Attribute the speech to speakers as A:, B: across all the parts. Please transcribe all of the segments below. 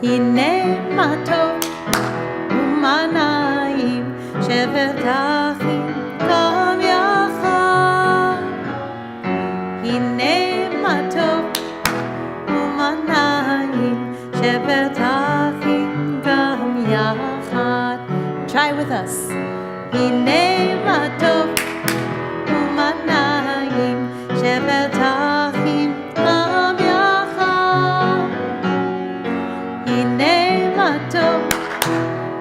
A: הנה מה טוב ומה נעים, שבת אחים גם יחד. הנה מה טוב ומה נעים, שבת אחים גם יחד. Try with us. הנה מה טוב ומה נעים, שבת אחים גם יחד. הנה מה טוב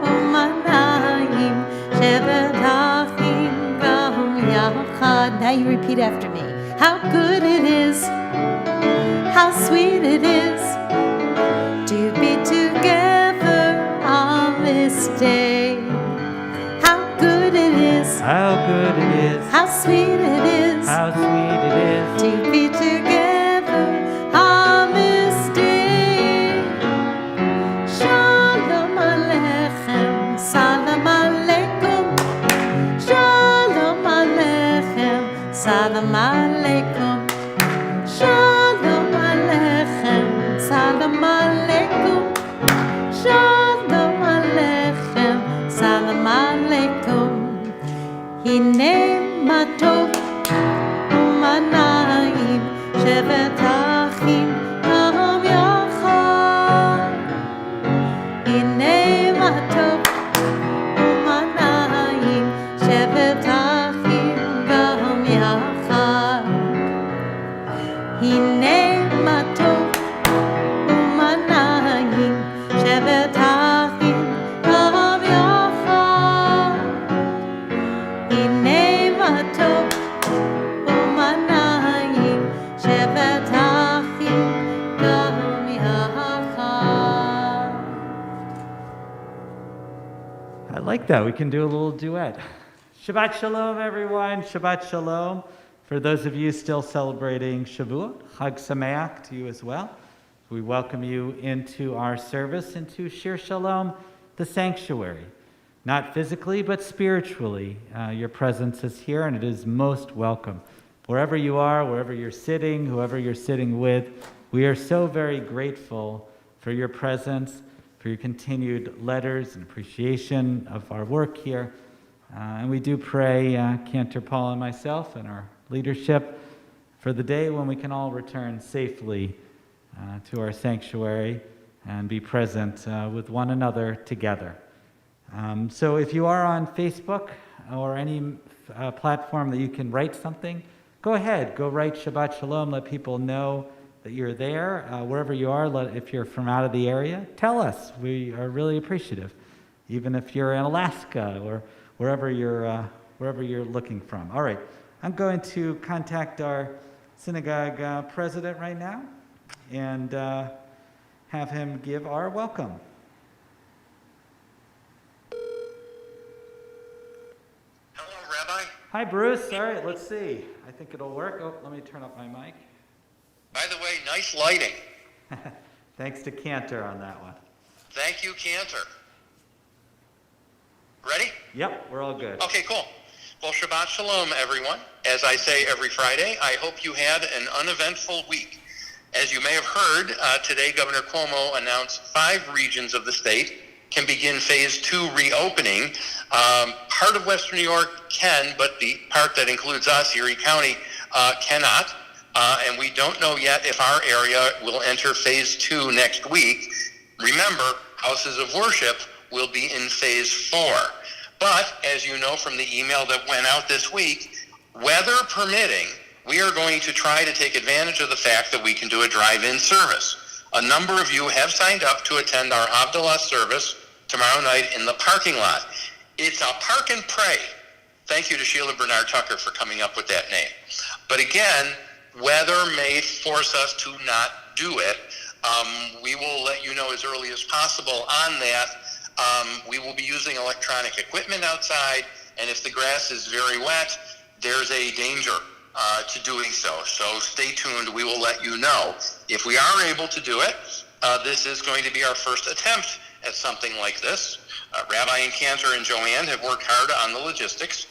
A: ומה נעים, שבת אחים גם יחד. Now you repeat after me. How good it is, how sweet it is to be together on this day. How good it is,
B: how good it is,
A: how sweet it is,
B: how sweet it is
A: to be together on this day. Shalom Aleichem, Salam Aleikum. Shalom Aleichem, Salam Aleikum. Shalom Aleichem, Salam Aleikum. Shalom Aleichem, Salam Aleikum. הנה מה טוב ומה נעים, שבת אחים גם יחד. הנה מה טוב ומה נעים, שבת אחים גם יחד. הנה מה טוב ומה נעים, שבת אחים גם יחד. הנה מה טוב ומה נעים, שבת אחים גם יחד.
B: I like that. We can do a little duet. Shabbat Shalom, everyone. Shabbat Shalom. For those of you still celebrating Shavuot, Chag Sameach to you as well. We welcome you into our service, into Shir Shalom, the sanctuary. Not physically, but spiritually. Your presence is here, and it is most welcome. Wherever you are, wherever you're sitting, whoever you're sitting with, we are so very grateful for your presence, for your continued letters and appreciation of our work here. And we do pray, Cantor Paul and myself and our leadership, for the day when we can all return safely to our sanctuary and be present with one another together. So if you are on Facebook or any platform that you can write something, go ahead, go write Shabbat Shalom, let people know that you're there. Wherever you are, if you're from out of the area, tell us. We are really appreciative, even if you're in Alaska or wherever you're looking from. All right, I'm going to contact our synagogue president right now and have him give our welcome.
C: Hello, Rabbi.
B: Hi, Bruce. All right, let's see. I think it'll work. Oh, let me turn up my mic.
C: By the way, nice lighting.
B: Thanks to Cantor on that one.
C: Thank you, Cantor. Ready?
B: Yep, we're all good.
C: Okay, cool. Well, Shabbat Shalom, everyone. As I say every Friday, I hope you had an uneventful week. As you may have heard, today Governor Cuomo announced 5 regions of the state can begin phase 2 reopening. Part of Western New York can, but the part that includes us, Erie County, cannot. And we don't know yet if our area will enter phase 2 next week. Remember, houses of worship will be in phase 4. But, as you know from the email that went out this week, weather permitting, we are going to try to take advantage of the fact that we can do a drive-in service. A number of you have signed up to attend our Havdalah service tomorrow night in the parking lot. It's a park and pray. Thank you to Sheila Bernard Tucker for coming up with that name. But again, weather may force us to not do it. We will let you know as early as possible on that. We will be using electronic equipment outside, and if the grass is very wet, there's a danger to doing so. So stay tuned. We will let you know. If we are able to do it, this is going to be our first attempt at something like this. Rabbi and Cantor and Joanne have worked hard on the logistics,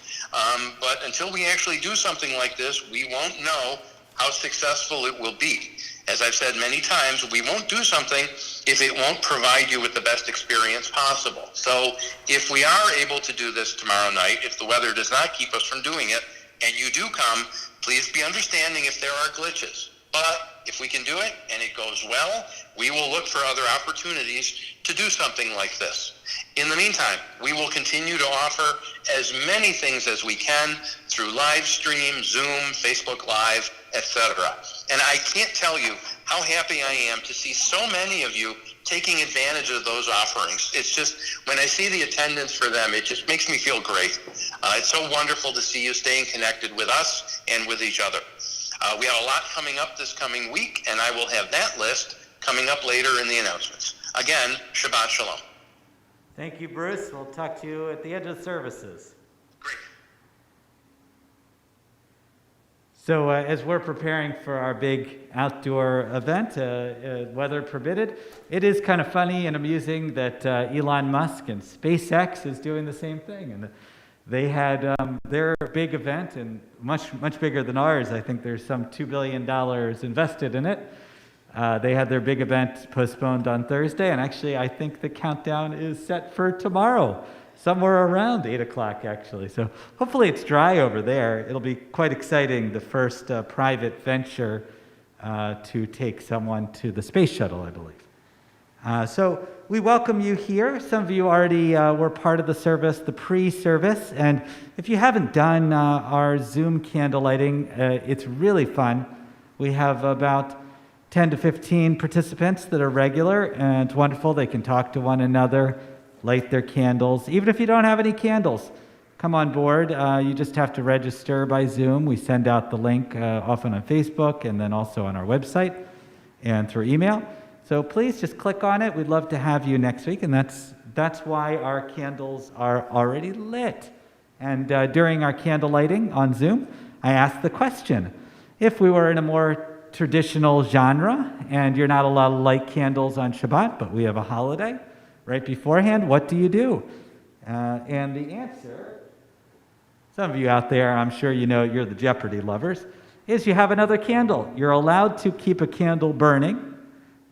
C: but until we actually do something like this, we won't know how successful it will be. As I've said many times, we won't do something if it won't provide you with the best experience possible. So if we are able to do this tomorrow night, if the weather does not keep us from doing it, and you do come, please be understanding if there are glitches. But if we can do it and it goes well, we will look for other opportunities to do something like this. In the meantime, we will continue to offer as many things as we can through live stream, Zoom, Facebook Live, etc. And I can't tell you how happy I am to see so many of you taking advantage of those offerings. It's just, when I see the attendance for them, it just makes me feel great. It's so wonderful to see you staying connected with us and with each other. We have a lot coming up this coming week, and I will have that list coming up later in the announcements. Again, Shabbat Shalom.
B: Thank you, Bruce. We'll talk to you at the end of the services.
C: Great.
B: So as we're preparing for our big outdoor event, weather permitted, it is kind of funny and amusing that Elon Musk and SpaceX is doing the same thing. And they had their big event, and much bigger than ours. I think there's some $2 billion invested in it. They had their big event postponed on Thursday, and actually I think the countdown is set for tomorrow, somewhere around 8 o'clock actually. So hopefully it's dry over there. It'll be quite exciting, the first private venture to take someone to the space shuttle, I believe. So we welcome you here. Some of you already were part of the service, the pre-service, and if you haven't done our Zoom candle lighting, it's really fun. We have about 10 to 15 participants that are regular, and it's wonderful. They can talk to one another, light their candles. Even if you don't have any candles, come on board. You just have to register by Zoom. We send out the link often on Facebook and then also on our website and through email. So please just click on it. We'd love to have you next week, and that's why our candles are already lit. And during our candle lighting on Zoom, I asked the question, if we were in a more traditional genre and you're not allowed to light candles on Shabbat, but we have a holiday right beforehand, what do you do? And the answer, some of you out there, I'm sure you know, you're the Jeopardy lovers, is you have another candle. You're allowed to keep a candle burning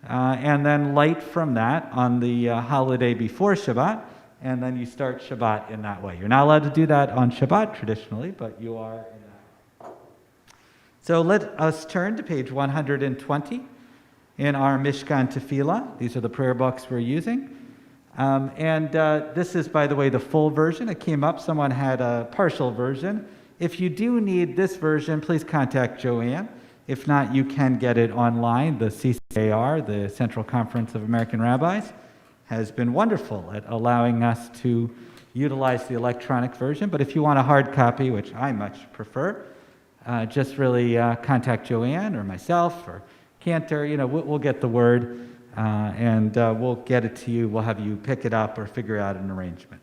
B: and then light from that on the holiday before Shabbat, and then you start Shabbat in that way. You're not allowed to do that on Shabbat traditionally, but you are in that. So let us turn to page 120 in our Mishkan Tephila. These are the prayer books we're using. This is, by the way, the full version. It came up. Someone had a partial version. If you do need this version, please contact Joanne. If not, you can get it online. The CCAR, the Central Conference of American Rabbis, has been wonderful at allowing us to utilize the electronic version. But if you want a hard copy, which I much prefer, just really contact Joanne or myself or Cantor. You know, we'll get the word and we'll get it to you. We'll have you pick it up or figure out an arrangement.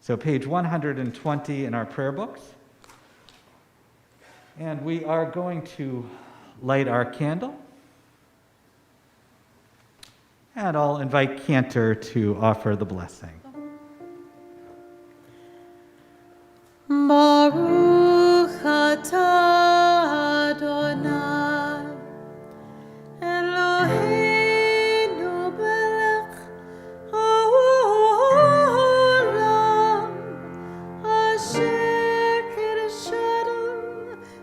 B: So page 120 in our prayer books. And we are going to light our candle. And I'll invite Cantor to offer the blessing.
A: Baruch atah Adonai Eloheinu melech haolam asher kiddushanu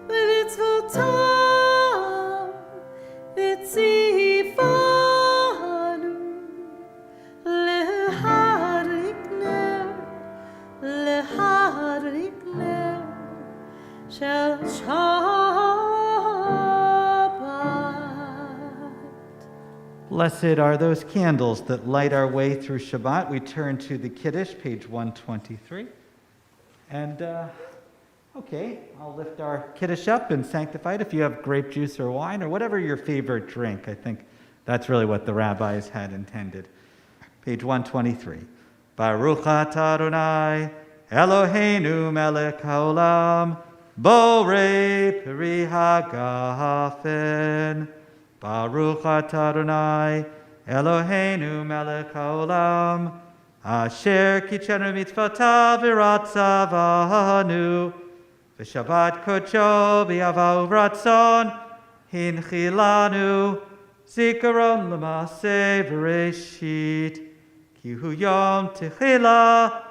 A: b'mitzvotav v'tzivanu leharik ner shel Shabbat.
B: Blessed are those candles that light our way through Shabbat. We turn to the Kiddush, page 123. And, okay, I'll lift our Kiddush up and sanctify it. If you have grape juice or wine or whatever your favorite drink, I think that's really what the rabbis had intended. Page 123. Baruch atah Adonai Eloheinu melech haolam borei peri hagafen. Baruch atah Adonai Eloheinu melech haolam asher kitchenu mitzvotav v'ratzavanu v'shabbat kodsho b'yava uvratzon hinchilanu Zikaron l'maaseh bereshit, ki hu yom Tephila,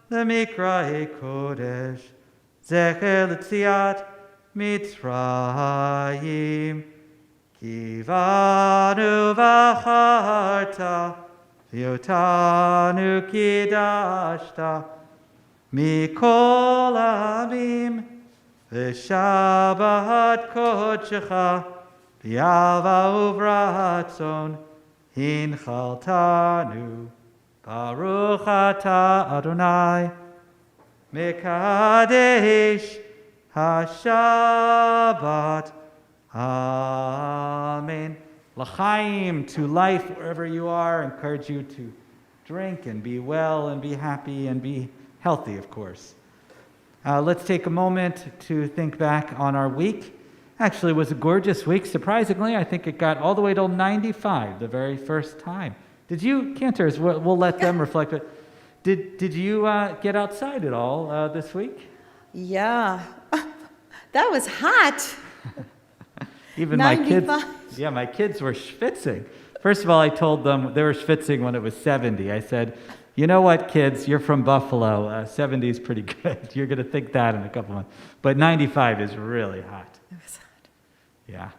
B: l'mikra'e kodesh, zecher l'tziat Mitzrayim, ki vanu v'acharta, v'yotanu kidashta, mikol amim, v'shabbat kodshecha, v'yava uvratzon, hinchaltanu, baruch ata Adonai, mekadesh HaShabbat. Amen. L'chaim, to life wherever you are. Encourage you to drink and be well and be happy and be healthy, of course. Let's take a moment to think back on our week. Actually, it was a gorgeous week. Surprisingly, I think it got all the way till 95 the very first time. Did you, Cantors, we'll let them reflect. Did you get outside at all this week?
A: Yeah. That was hot.
B: Even
A: 95.
B: my kids were schwitzing. First of all, I told them they were schwitzing when it was 70. I said, you know what, kids, you're from Buffalo. 70 is pretty good. You're going to think that in a couple months. But 95 is really hot.
A: It was hot.
B: Yeah.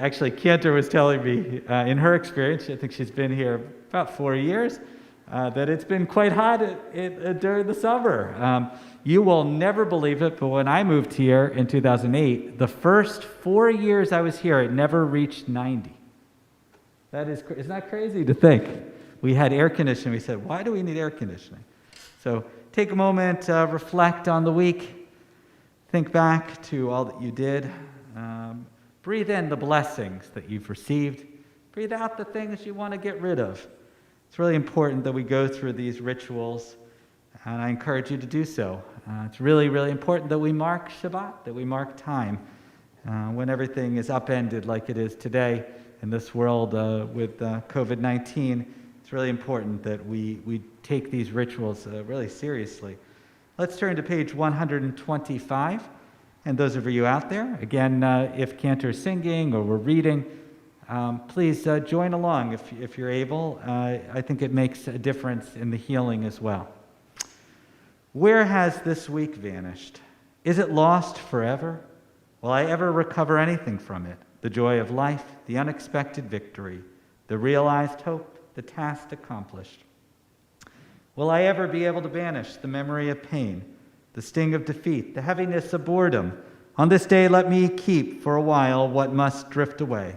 B: Actually, Cantor was telling me, in her experience, I think she's been here about 4 years, that it's been quite hot during the summer. You will never believe it, but when I moved here in 2008, the first 4 years I was here, it never reached 90. Isn't that crazy to think? We had air conditioning. We said, why do we need air conditioning? So take a moment, reflect on the week, think back to all that you did. Breathe in the blessings that you've received. Breathe out the things you want to get rid of. It's really important that we go through these rituals, and I encourage you to do so. It's really, really important that we mark Shabbat, that we mark time. When everything is upended like it is today in this world with COVID-19, it's really important that we take these rituals really seriously. Let's turn to page 125. And those of you out there, again, if Cantor is singing or we're reading, please join along if you're able. I think it makes a difference in the healing as well. Where has this week vanished? Is it lost forever? Will I ever recover anything from it? The joy of life, the unexpected victory, the realized hope, the task accomplished. Will I ever be able to banish the memory of pain, the sting of defeat, the heaviness of boredom? On this day, let me keep for a while what must drift away.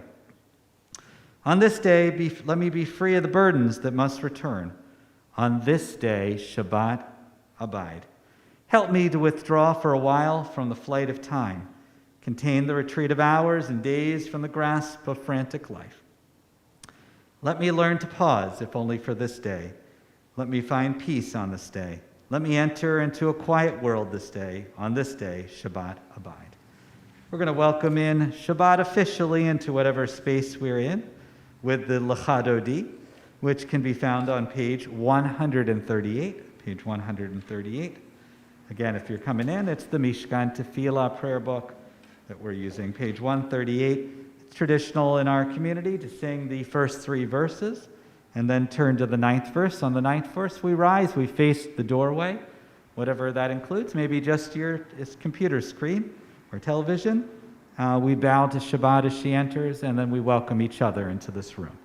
B: On this day, let me be free of the burdens that must return. On this day, Shabbat, abide. Help me to withdraw for a while from the flight of time, contain the retreat of hours and days from the grasp of frantic life. Let me learn to pause, if only for this day. Let me find peace on this day. Let me enter into a quiet world this day. On this day, Shabbat, abide. We're going to welcome in Shabbat officially into whatever space we're in with the Lechadodi, which can be found on page 138. Page 138. Again, if you're coming in, it's the Mishkan Tephila prayer book that we're using. Page 138. It's traditional in our community to sing the first 3 verses and then turn to the 9th verse. On the 9th verse, we rise, we face the doorway, whatever that includes, maybe just your computer screen or television. We bow to Shabbat as she enters, and then we welcome each other into this room.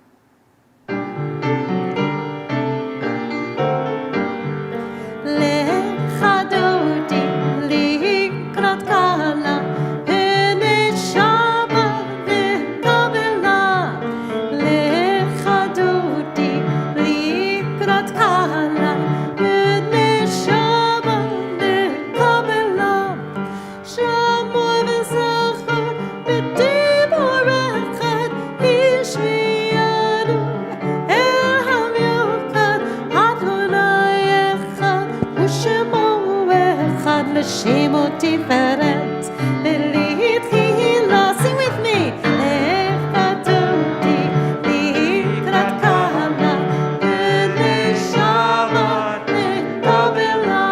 A: Shemo Tiferet, Tephila, sing with me. Lechadodi, Likrat Kala, B'neshama, Nekabela.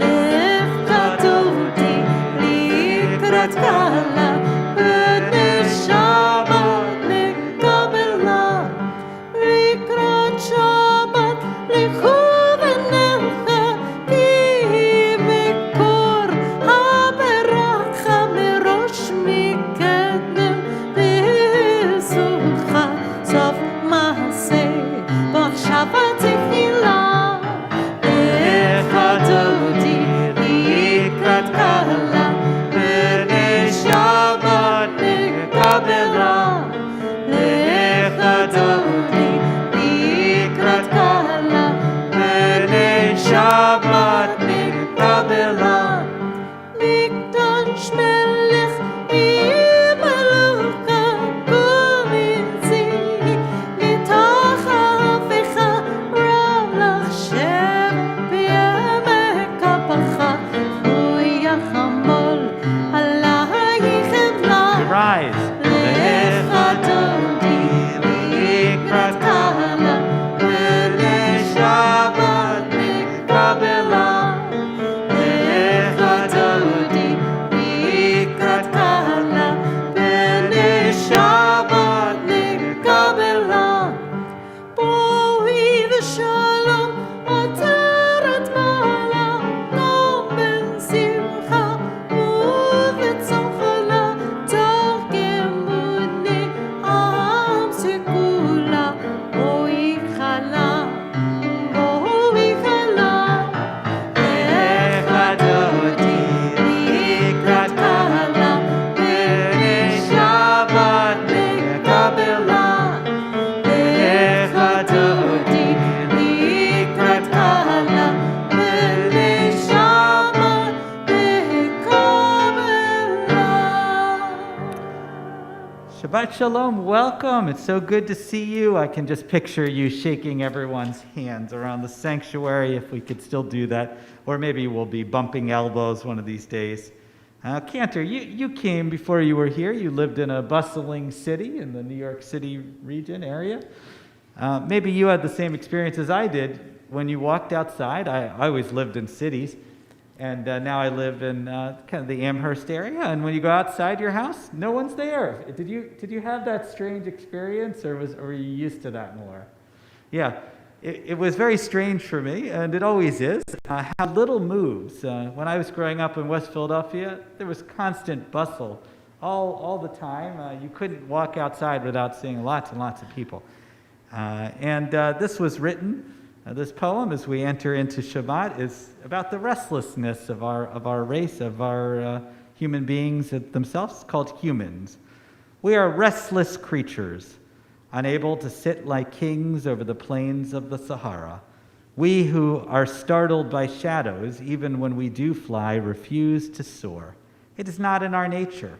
A: Lechadodi, Likrat Kala, B'neshama,
B: Shabbat Shalom, welcome. It's so good to see you. I can just picture you shaking everyone's hands around the sanctuary, if we could still do that. Or maybe we'll be bumping elbows one of these days. Cantor, you came before you were here. You lived in a bustling city in the New York City region area. Maybe you had the same experience as I did when you walked outside. I always lived in cities. And now I live in kind of the Amherst area, and when you go outside your house, no one's there. Did you have that strange experience, or were you used to that more? Yeah, it was very strange for me, and it always is. How little moves. When I was growing up in West Philadelphia, there was constant bustle all the time. You couldn't walk outside without seeing lots and lots of people. And this was written. This poem, as we enter into Shabbat, is about the restlessness of our race, of our human beings themselves, called humans. We are restless creatures, unable to sit like kings over the plains of the Sahara. We who are startled by shadows, even when we do fly, refuse to soar. It is not in our nature.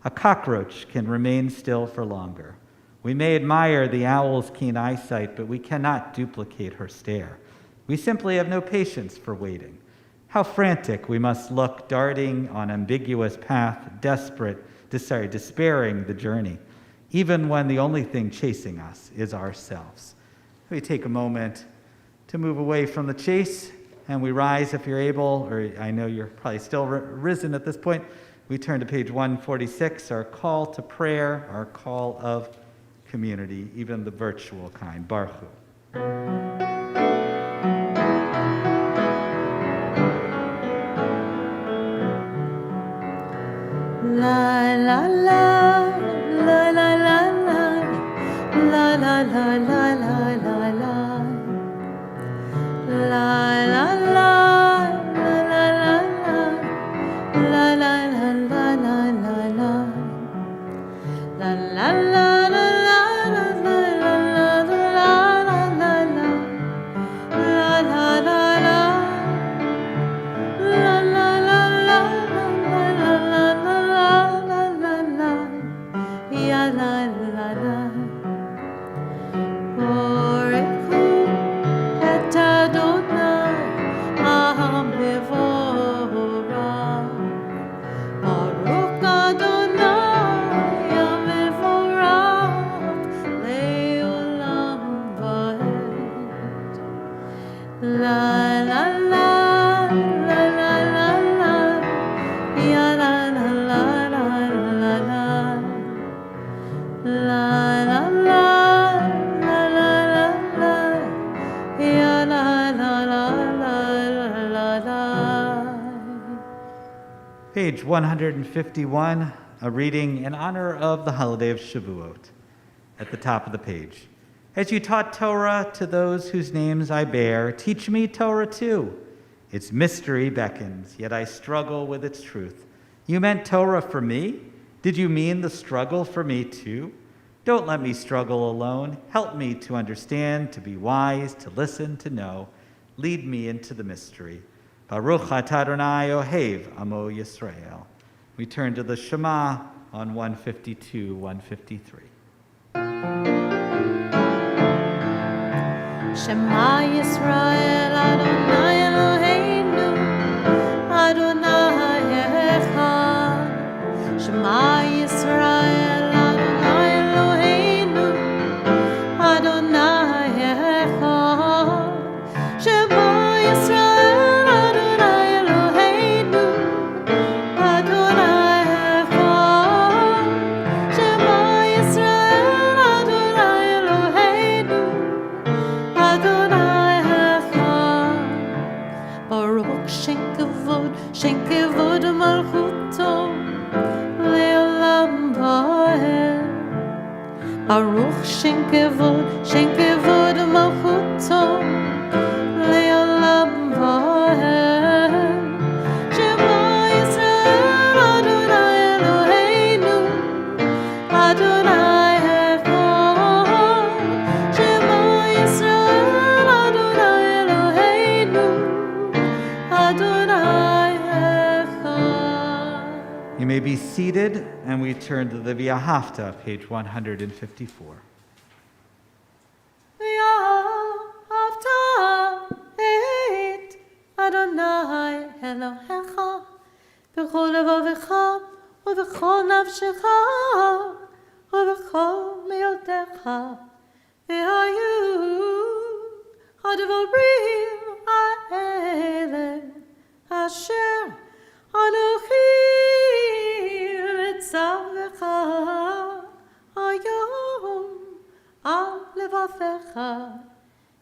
B: A cockroach can remain still for longer. We may admire the owl's keen eyesight, but we cannot duplicate her stare. We simply have no patience for waiting. How frantic we must look, darting on ambiguous path, despairing the journey, even when the only thing chasing us is ourselves. We take a moment to move away from the chase, and we rise if you're able, or I know you're probably still risen at this point. We turn to page 146, our call to prayer, our call of community, even the virtual kind. Baruch Hu.
A: La la la, la la la la, la la la la la la la, la la la, la la la, la la la la la la, la la la.
B: Page 151, a reading in honor of the holiday of Shavuot. At the top of the page. As you taught Torah to those whose names I bear, teach me Torah too. Its mystery beckons, yet I struggle with its truth. You meant Torah for me? Did you mean the struggle for me too? Don't let me struggle alone. Help me to understand, to be wise, to listen, to know. Lead me into the mystery. Baruch atah Adonai Ohev Amo Yisrael. We turn to the Shema on 152, 153.
A: Shema Yisrael Adonai Eloheinu Adonai Echad. Shema Yisrael Adonai Eloheinu Adonai Echad. Shema
B: seated and we turn to the V'ahavta, page 154.
A: V'ahavta et Adonai Elohecha b'chol levavecha ובכל נפשך ובכל מאודך והיו הדברים האלה אשר אנוכי מצווך היום על לבבך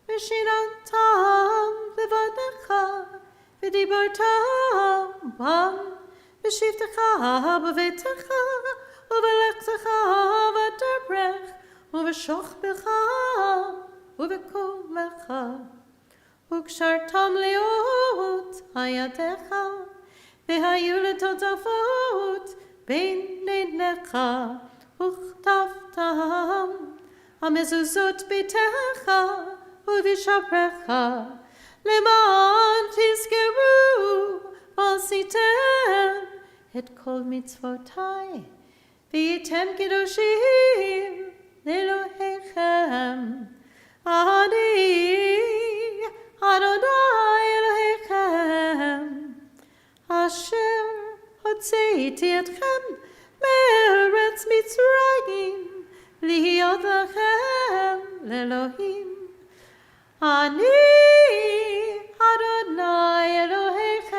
A: ושיננתם לבניך ודיברת בם בשבתך בביתך ובלכתך בדרך ובשוכבך ובקומך וקשרתם להיות הידיך והיו לטוטפות בין עיניך וכתבתם המזוזות ביתך ובשעריך למען תזכרו ועשיתם את כל מצוותיי, והייתם קדושים לאלוהיכם. אני, אדוני אלוהיכם, אשר הוצאתי אתכם מארץ מצרים, להיות לכם לאלוהים. אני, אדוני אלוהיכם.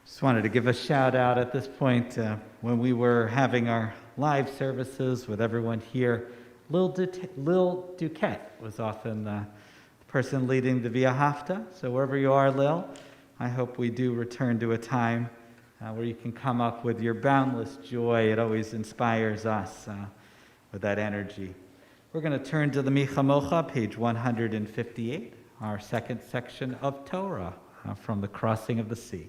B: Just wanted to give a shout out at this point when we were having our live services with everyone here. Lil Duquette was often the person leading the V'ahavta. So wherever you are, Lil, I hope we do return to a time where you can come up with your boundless joy. It always inspires us with that energy. We're going to turn to the Michamocha, page 158, our second section of Torah from the Crossing of the Sea.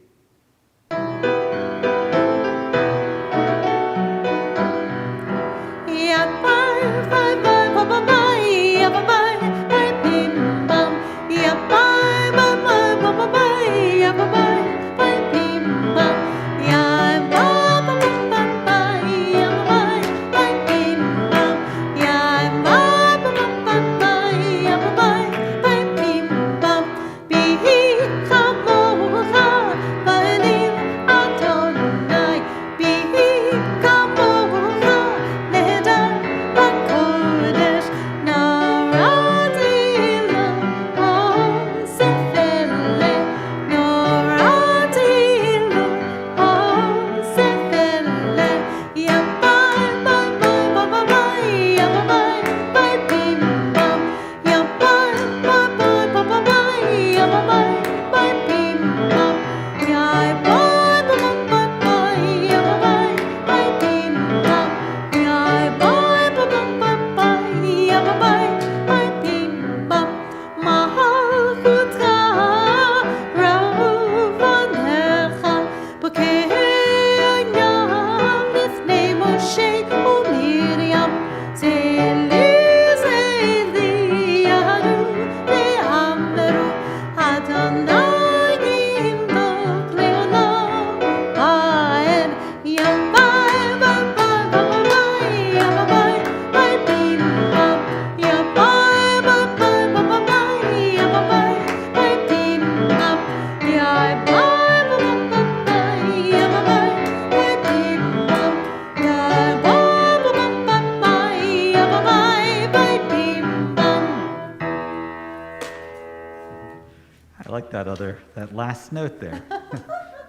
B: That last note there.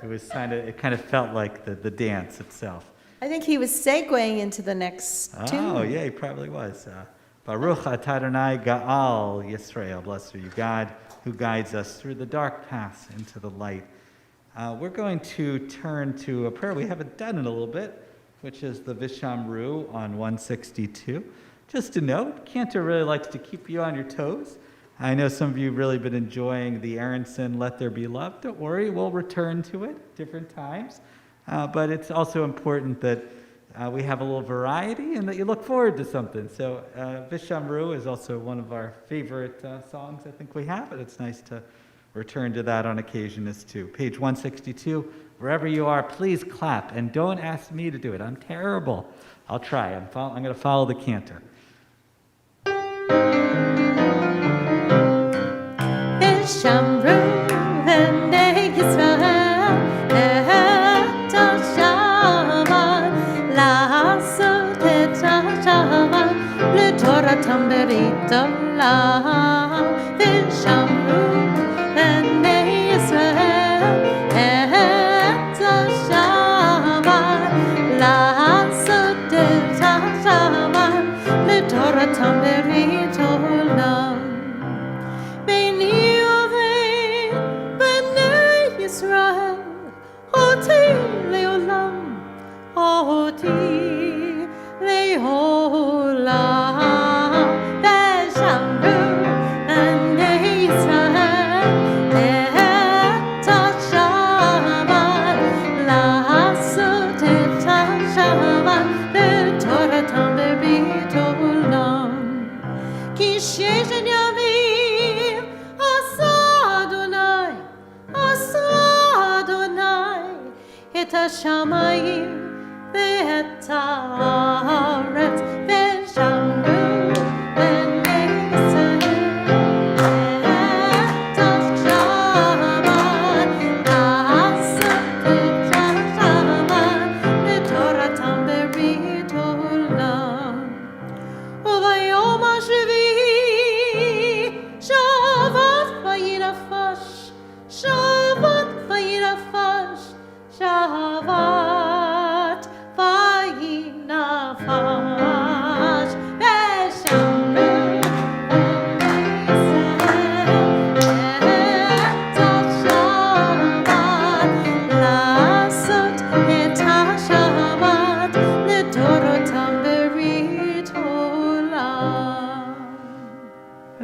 B: It kind of felt like the dance itself.
A: I think he was segueing into the next tune.
B: Oh, yeah, he probably was. Baruch atah Adonai Gaal Yisrael. Blessed are you, God, who guides us through the dark paths into the light. We're going to turn to a prayer we haven't done in a little bit, which is the Vishamru on 162. Just a note, Cantor really likes to keep you on your toes. I know some of you have really been enjoying the Aronson Let There Be Love. Don't worry, we'll return to it different times. But it's also important that we have a little variety and that you look forward to something. So Vishamru is also one of our favorite songs I think we have, and it's nice to return to that on occasion as too. Page 162, wherever you are, please clap, and don't ask me to do it. I'm terrible. I'll try. I'm going to follow the cantor.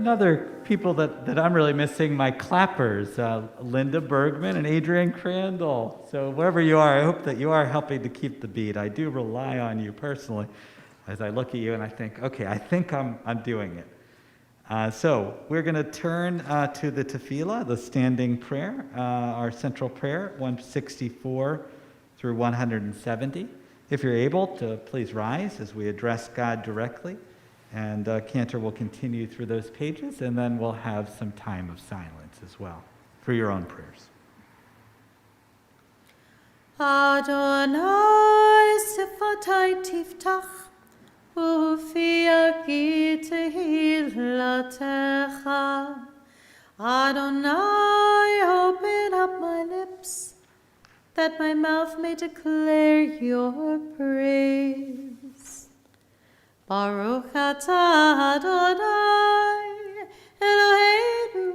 B: Other people that I'm really missing, my clappers, Linda Bergman and Adrienne Crandall. So wherever you are, I hope that you are helping to keep the beat. I do rely on you personally as I look at you and I think, okay, I think I'm doing it. So we're going to turn to the Tephila, the standing prayer, our central prayer, 164 through 170. If you're able to, please rise as we address God directly. And Cantor will continue through those pages, and then we'll have some time of silence as well for your own prayers.
A: Adonai sifatai tiftach, ufi agi tehilatecha. Adonai, open up my lips, that my mouth may declare your praise. Baruch atah Adonai, Eloheinu,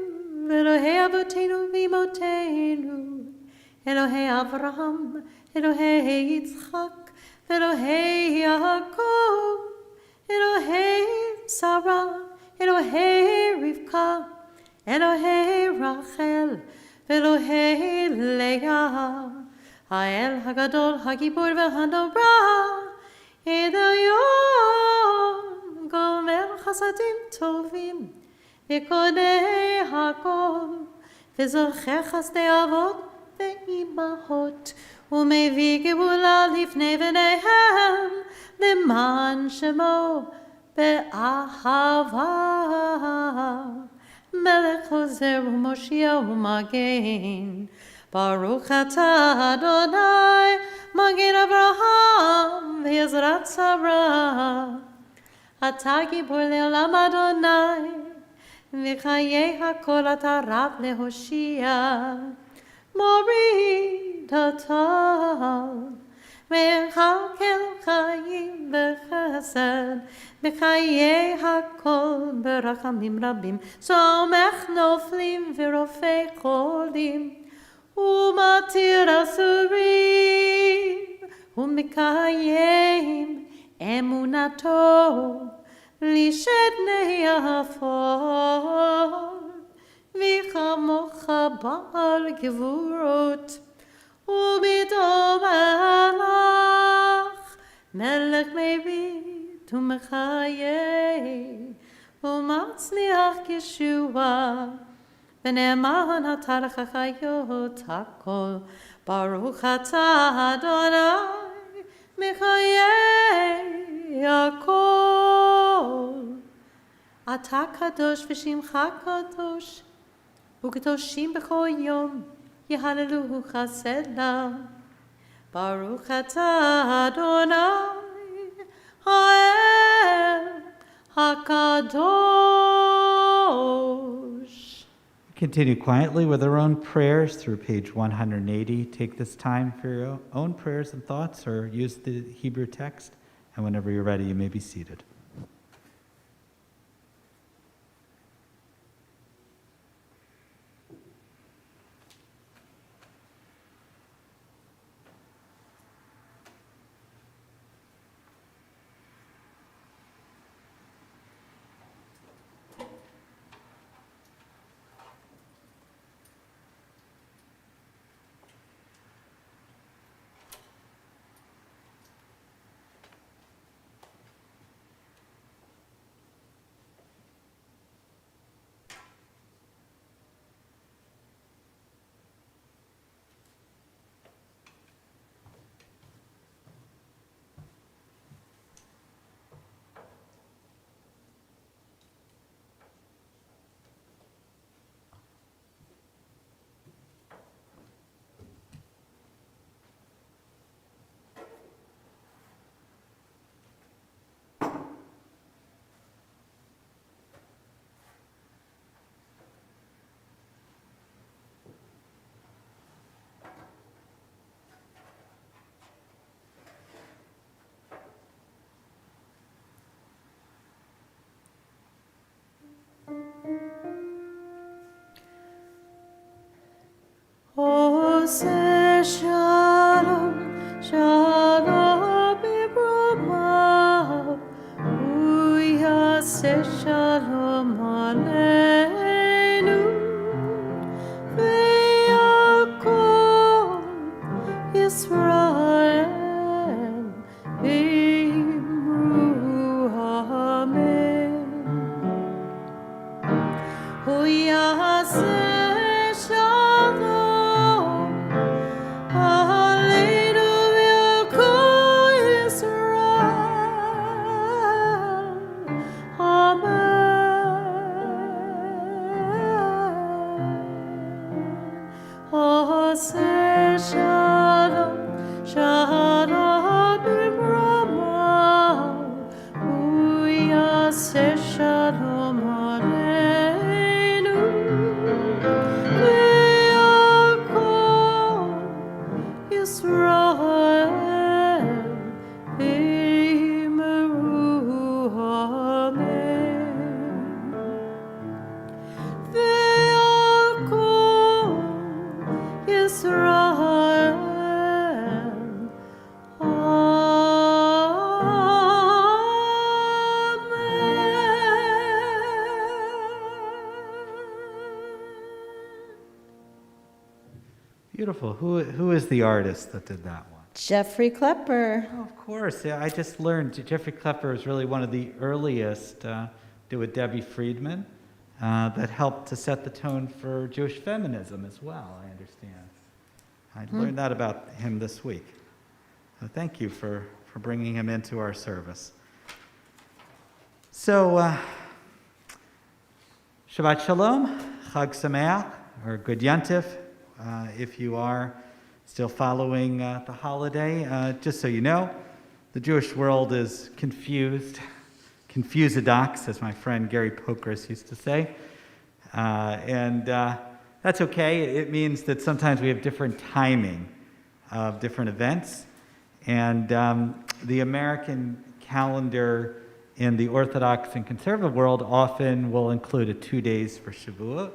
A: Elohei Avotenu v'Imotenu, Elohei Avraham, Elohei Yitzchak, Elohei Yaakov, Elohei Sarah, Elohei Rivka, Elohei Rachel, Elohei Leah, Ha'el Hagadol Hagibur v'Hanora, Edayom gomer chasadim tovim v'kodei hakom v'zorchei chasdei avot ve'imahot u'mevi gebula lifnei v'neihem leman shemo be'ahava melech hozer u'moshia u'magen Baruch atah Adonai Magen Avraham v'Yezrat Sarah Atah gibor le'olam Adonai v'chayei hakol atah rav lehoshia Morid atah v'chakel chayim v'chesed v'chayei hakol b'rachamim rabim somech noflim v'rofei cholim Umatir asurim, umikayim emunato, lishednei afor, vichamocha bal gevurot, ubidom alach, melech mevit umechayei, umatzliach Yeshua, ונאמן אתה לך חיות הכל. ברוך אתה אדוני מחיי הכל. אתה קדוש ושמך קדוש, וקדושים בכל יום יהללו חסדם. ברוך אתה אדוני האל הקדוש.
B: Continue quietly with our own prayers through page 180. Take this time for your own prayers and thoughts, or use the Hebrew text. And whenever you're ready, you may be seated.
A: Ose shalom, shalom Ibrahim, uyase shalom aleinu, ve'yakol Yisrael, imru amen. Uyase
B: Beautiful. Who is the artist that did that one?
A: Jeffrey Klepper.
B: Oh, of course. Yeah, I just learned Jeffrey Klepper is really one of the earliest, do with Debbie Friedman, that helped to set the tone for Jewish feminism as well, I understand. I learned that about him this week. So thank you for bringing him into our service. So, Shabbat Shalom, Chag Sameach, or Good Yantif, if you are still following the holiday. Just so you know, the Jewish world is confusedox, as my friend Gary Pokris used to say. And that's okay. It means that sometimes we have different timing of different events. And the American calendar in the Orthodox and conservative world often will include 2 days for Shavuot,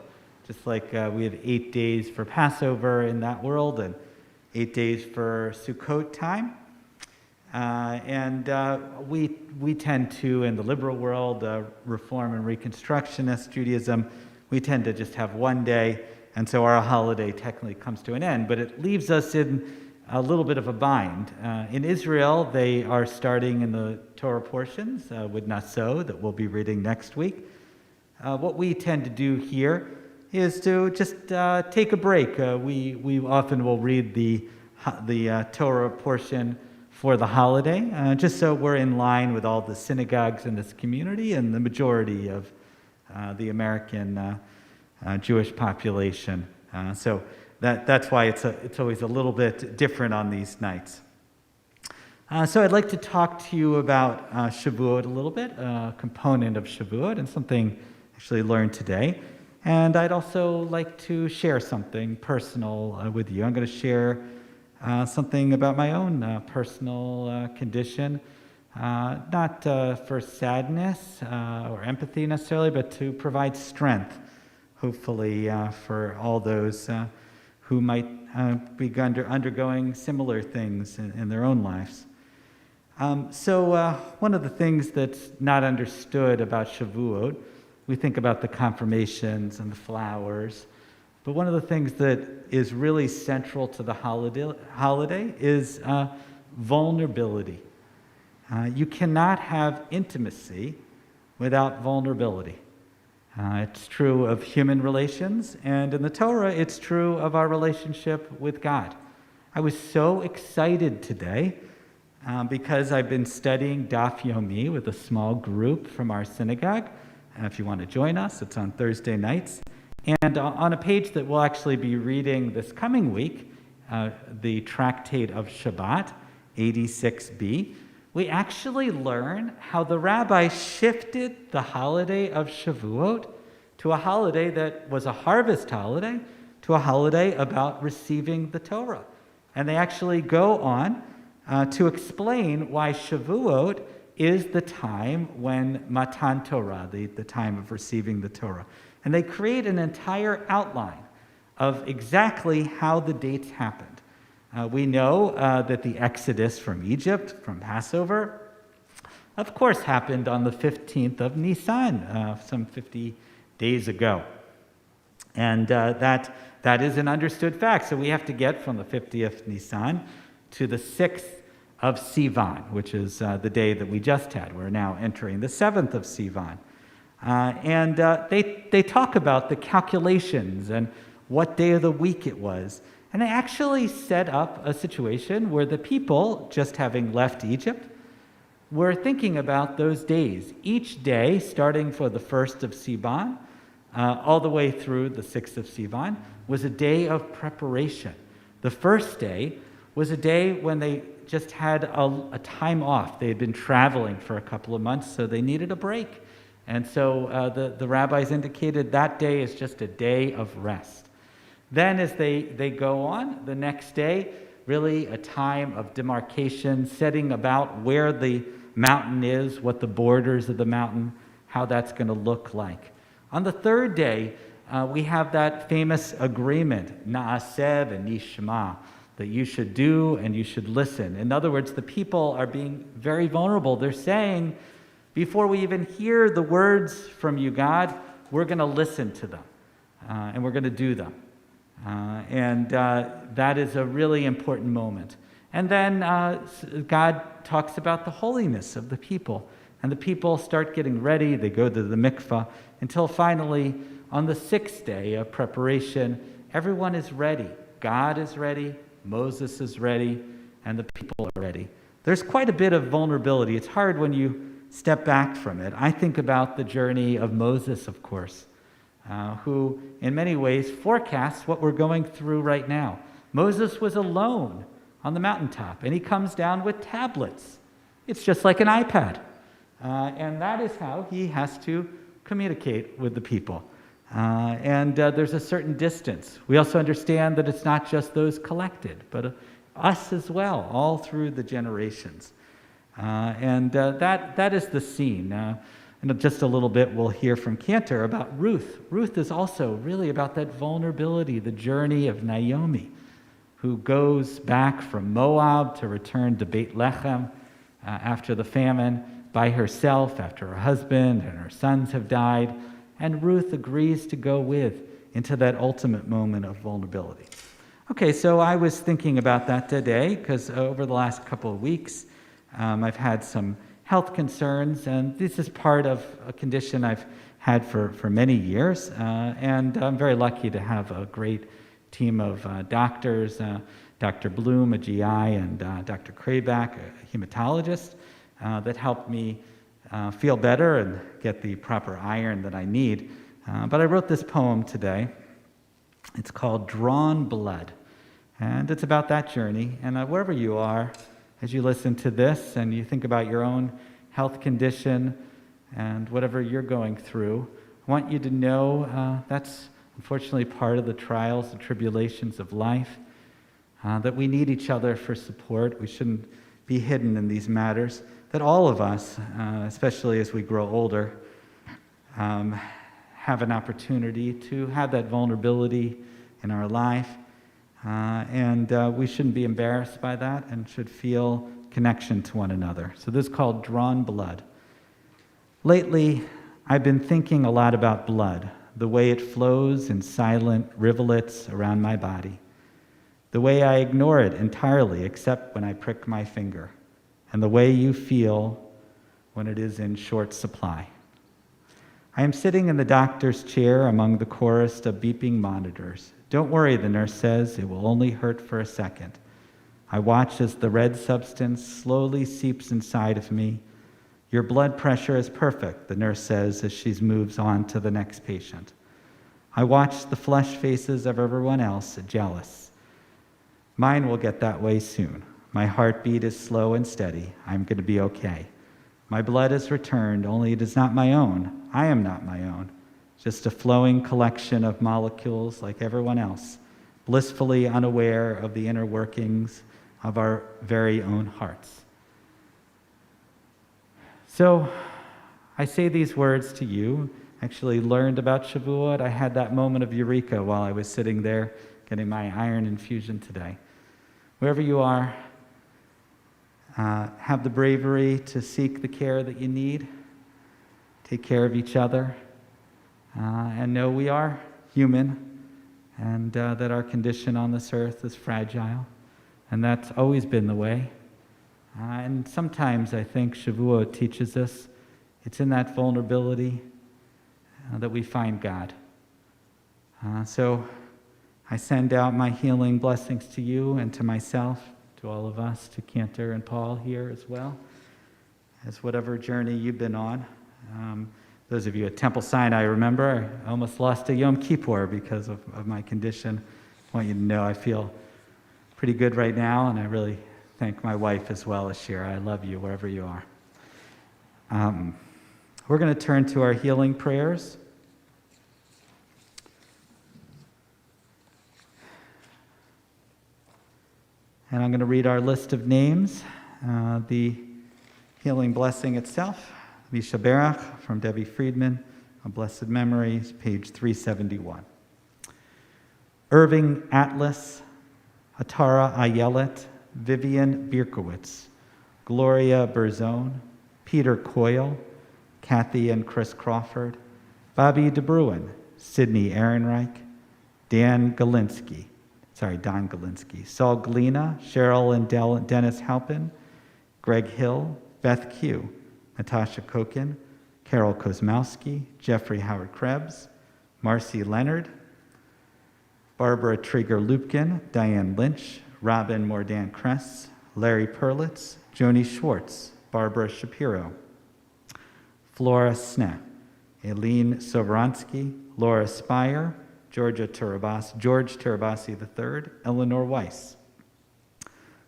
B: just like we have 8 days for Passover in that world and 8 days for Sukkot time. And we tend to, in the liberal world, Reform and Reconstructionist Judaism, we tend to just have 1 day, and so our holiday technically comes to an end, but it leaves us in a little bit of a bind. In Israel, they are starting in the Torah portions with Naso that we'll be reading next week. What we tend to do here is to just take a break. We often will read the Torah portion for the holiday, just so we're in line with all the synagogues in this community and the majority of the American Jewish population. So that's why it's always a little bit different on these nights. So I'd like to talk to you about Shavuot a little bit, a component of Shavuot, and something I actually learned today. And I'd also like to share something personal with you. I'm going to share something about my own personal condition, not for sadness or empathy necessarily, but to provide strength, hopefully, for all those who might be undergoing similar things in their own lives. So one of the things that's not understood about Shavuot, we think about the confirmations and the flowers, but one of the things that is really central to the holiday is vulnerability. You cannot have intimacy without vulnerability. It's true of human relations, and in the Torah, it's true of our relationship with God. I was so excited today because I've been studying Daf Yomi with a small group from our synagogue. If you want to join us, it's on Thursday nights. And on a page that we'll actually be reading this coming week, the Tractate of Shabbat, 86b, we actually learn how the rabbi shifted the holiday of Shavuot to a holiday that was a harvest holiday, to a holiday about receiving the Torah. And they actually go on to explain why Shavuot is the time when Matan Torah, the time of receiving the Torah. And they create an entire outline of exactly how the dates happened. We know that the Exodus from Egypt, from Passover, of course happened on the 15th of Nisan, some 50 days ago. And that is an understood fact. So we have to get from the 50th Nisan to the 6th of Sivan, which is the day that we just had. We're now entering the 7th of Sivan. And they talk about the calculations and what day of the week it was. And they actually set up a situation where the people, just having left Egypt, were thinking about those days. Each day, starting for the 1st of Sivan, all the way through the 6th of Sivan, was a day of preparation. The first day was a day when they just had a time off. They had been traveling for a couple of months, so they needed a break. And so the rabbis indicated that day is just a day of rest. Then as they go on, the next day, really a time of demarcation, setting about where the mountain is, what the borders of the mountain, how that's going to look like. On the third day, we have that famous agreement, Na'aseh and Nishma, that you should do and you should listen. In other words, the people are being very vulnerable. They're saying, before we even hear the words from you, God, we're going to listen to them and we're going to do them. And that is a really important moment. And then God talks about the holiness of the people. And the people start getting ready. They go to the mikvah until finally, on the 6th day of preparation, everyone is ready. God is ready. Moses is ready. And the people are ready. There's quite a bit of vulnerability. It's hard when you step back from it. I think about the journey of Moses, of course, who in many ways forecasts what we're going through right now. Moses was alone on the mountaintop, and he comes down with tablets. It's just like an iPad. And that is how he has to communicate with the people. And there's a certain distance. We also understand that it's not just those collected, but us as well, all through the generations. And that is the scene. In just a little bit, we'll hear from Cantor about Ruth. Ruth is also really about that vulnerability, the journey of Naomi, who goes back from Moab to return to Beit Lechem after the famine by herself, after her husband and her sons have died. And Ruth agrees to go with into that ultimate moment of vulnerability. Okay, so I was thinking about that today because over the last couple of weeks, I've had some health concerns, and this is part of a condition I've had for many years, and I'm very lucky to have a great team of doctors, Dr. Bloom, a GI, and Dr. Krayback, a hematologist, that helped me feel better and get the proper iron that I need. But I wrote this poem today. It's called Drawn Blood, and it's about that journey. And wherever you are, as you listen to this and you think about your own health condition and whatever you're going through, I want you to know that's unfortunately part of the trials and tribulations of life, that we need each other for support. We shouldn't be hidden in these matters, that all of us, especially as we grow older, have an opportunity to have that vulnerability in our life, and we shouldn't be embarrassed by that and should feel connection to one another. So this is called Drawn Blood. Lately, I've been thinking a lot about blood, the way it flows in silent rivulets around my body, the way I ignore it entirely except when I prick my finger, and the way you feel when it is in short supply. I am sitting in the doctor's chair among the chorus of beeping monitors. Don't worry, the nurse says, it will only hurt for a second. I watch as the red substance slowly seeps inside of me. Your blood pressure is perfect, the nurse says as she moves on to the next patient. I watch the flushed faces of everyone else, jealous. Mine will get that way soon. My heartbeat is slow and steady. I'm going to be okay. My blood is returned, only it is not my own. I am not my own. Just a flowing collection of molecules like everyone else, blissfully unaware of the inner workings of our very own hearts. So I say these words to you. Actually learned about Shavuot. I had that moment of eureka while I was sitting there getting my iron infusion today. Wherever you are, have the bravery to seek the care that you need, take care of each other, and know we are human, and that our condition on this earth is fragile, and that's always been the way. And sometimes I think Shavuot teaches us it's in that vulnerability that we find God. So I send out my healing blessings to you and to myself, to all of us, to Cantor and Paul here as well, as whatever journey you've been on. Those of you at Temple Sinai, remember, I almost lost a Yom Kippur because of my condition. I want you to know I feel pretty good right now, and I really thank my wife as well as Shira. I love you wherever you are. We're going to turn to our healing prayers. And I'm going to read our list of names. The healing blessing itself, Misha Berach from Debbie Friedman, of blessed memories, page 371. Irving Atlas, Atara Ayelet, Vivian Bierkowitz, Gloria Berzone, Peter Coyle, Kathy and Chris Crawford, Bobby DeBruin, Sydney Ehrenreich, Don Galinsky, Saul Glina, Cheryl and Dennis Halpin, Greg Hill, Beth Q, Natasha Kokin, Carol Kozmowski, Jeffrey Howard Krebs, Marcy Leonard, Barbara Trigger-Lupkin, Diane Lynch, Robin Mordan Kress, Larry Perlitz, Joni Schwartz, Barbara Shapiro, Flora Sneh, Aileen Sobransky, Laura Spire, George Terabasi III, Eleanor Weiss,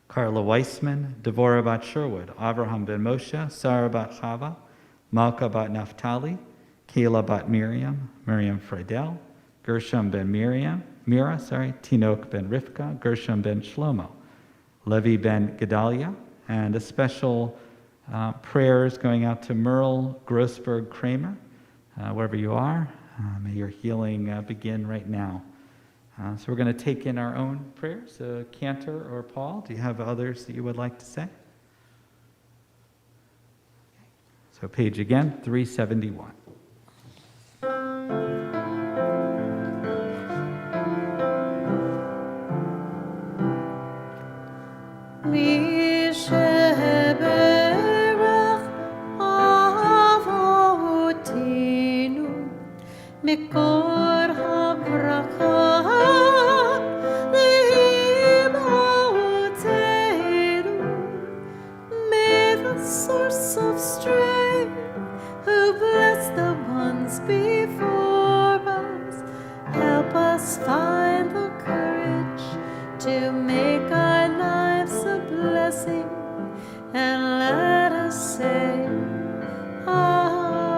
B: Carla Weissman, Devorah Bat Sherwood, Avraham Ben Moshe, Sarah Bat Chava, Malka Bat Naftali, Kayla Bat Miriam, Miriam Friedel, Gershom Ben Mira, Tinok Ben Rivka, Gershom Ben Shlomo, Levi Ben Gedalia, and a special prayers going out to Merle Grossberg Kramer, wherever you are. May your healing begin right now. So we're going to take in our own prayers. Cantor or Paul, do you have others that you would like to say? So page again, 371.
A: מקור הברכה לאימהותינו. May the source of strength who bless the ones before us help us find the courage to make our lives a blessing, and let us say Amen.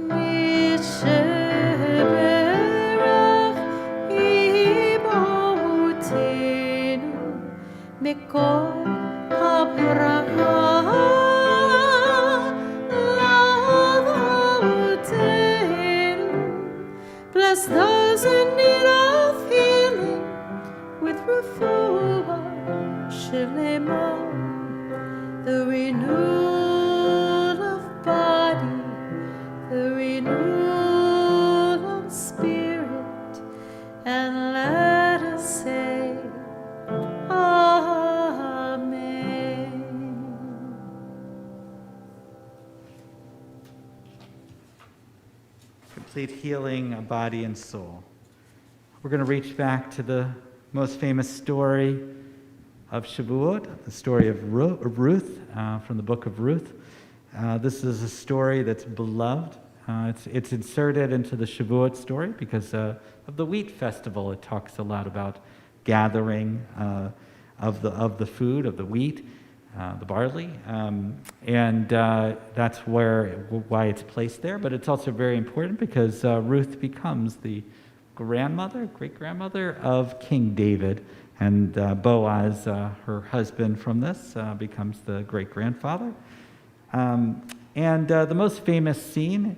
A: Misheberach imahotenu mikol habracha lavotenu. Bless those in need of healing with refuah shelema, the renewal of body, the renewal of spirit, and let us say Amen.
B: Complete healing of body and soul. We're going to reach back to the most famous story of Shavuot, the story of Ruth, from the book of Ruth. This is a story that's beloved. It's inserted into the Shavuot story because of the wheat festival. It talks a lot about gathering of the food, of the wheat, the barley, and that's why it's placed there. But it's also very important because Ruth becomes the great-grandmother of King David, and Boaz, her husband from this, becomes the great-grandfather. And the most famous scene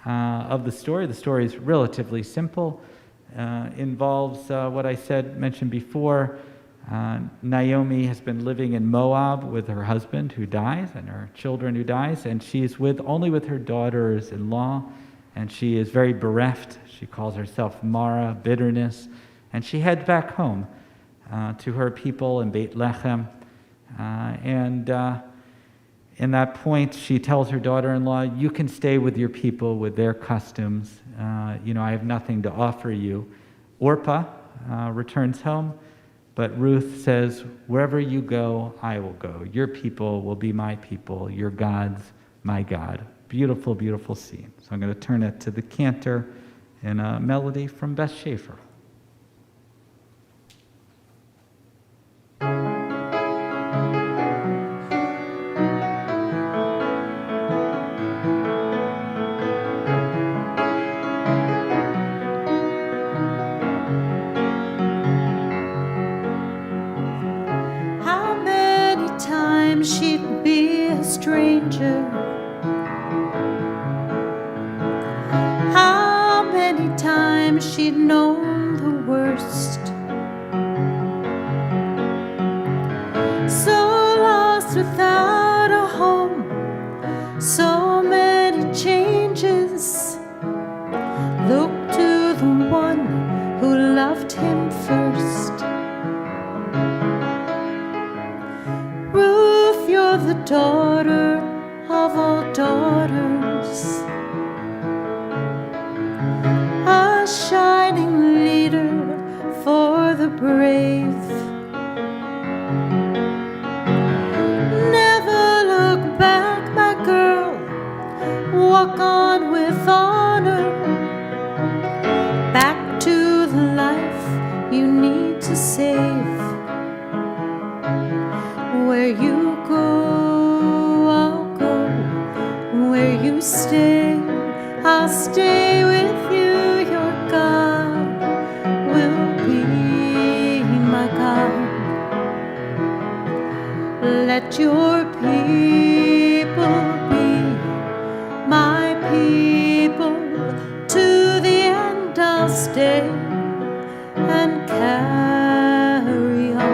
B: of the story is relatively simple, involves what I mentioned before. Naomi has been living in Moab with her husband who dies and her children who dies, and she's only with her daughters-in-law, and she is very bereft. She calls herself Mara, bitterness, and she heads back home to her people in Beit Lechem. And in that point, she tells her daughter-in-law, "You can stay with your people with their customs. I have nothing to offer you." Orpah returns home, but Ruth says, "Wherever you go, I will go. Your people will be my people. Your God's my God." Beautiful, beautiful scene. So I'm going to turn it to the cantor in a melody from Beth Schaefer.
A: How many times she'd be a stranger? How many times she'd known the worst? So lost without a home, so many changes. Look to the one who loved him first. Ruth, you're the daughter of all daughters, a shining leader for the brave. Never look back, my girl. Walk on with honor, back to the life you need to save. Where you go, I'll go. Where you stay, I'll stay with you. Your God will be my God. Let your people be my people. To the end I'll stay and carry on.